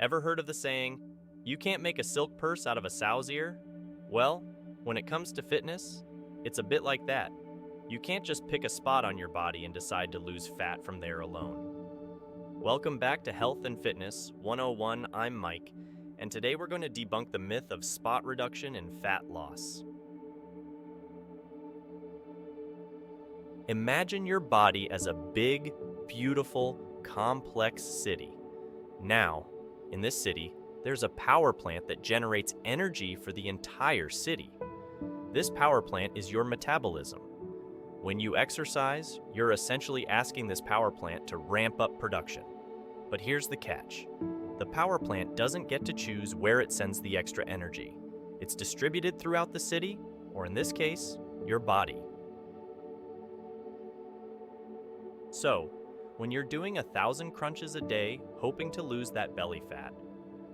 Ever heard of the saying, you can't make a silk purse out of a sow's ear? Well, when it comes to fitness, it's a bit like that. You can't just pick a spot on your body and decide to lose fat from there alone. Welcome back to Health and Fitness 101. I'm Mike, and today we're going to debunk the myth of spot reduction and fat loss. Imagine your body as a big, beautiful, complex city. Now, in this city, there's a power plant that generates energy for the entire city. This power plant is your metabolism. When you exercise, you're essentially asking this power plant to ramp up production. But here's the catch. The power plant doesn't get to choose where it sends the extra energy. It's distributed throughout the city, or in this case, your body. So, when you're doing 1,000 crunches a day, hoping to lose that belly fat,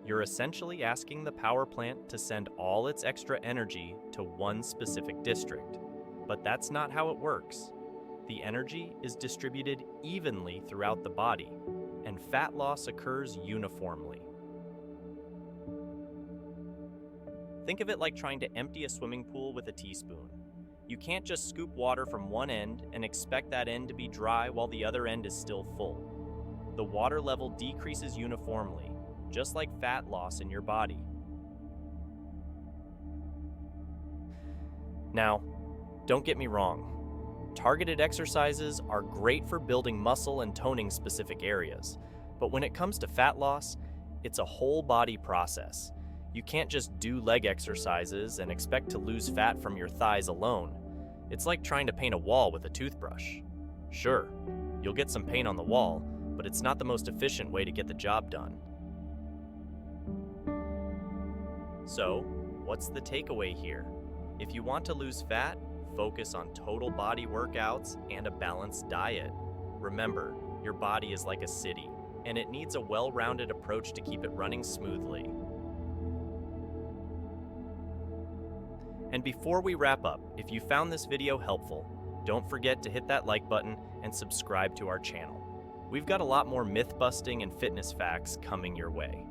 you're essentially asking the power plant to send all its extra energy to one specific district. But that's not how it works. The energy is distributed evenly throughout the body, and fat loss occurs uniformly. Think of it like trying to empty a swimming pool with a teaspoon. You can't just scoop water from one end and expect that end to be dry while the other end is still full. The water level decreases uniformly, just like fat loss in your body. Now, don't get me wrong. Targeted exercises are great for building muscle and toning specific areas, but when it comes to fat loss, it's a whole body process. You can't just do leg exercises and expect to lose fat from your thighs alone. It's like trying to paint a wall with a toothbrush. Sure, you'll get some paint on the wall, but it's not the most efficient way to get the job done. So, what's the takeaway here? If you want to lose fat, focus on total body workouts and a balanced diet. Remember, your body is like a city, and it needs a well-rounded approach to keep it running smoothly. And before we wrap up, if you found this video helpful, don't forget to hit that like button and subscribe to our channel. We've got a lot more myth-busting and fitness facts coming your way.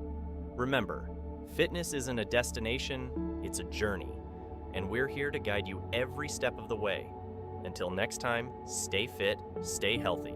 Remember, fitness isn't a destination, it's a journey, and we're here to guide you every step of the way. Until next time, stay fit, stay healthy.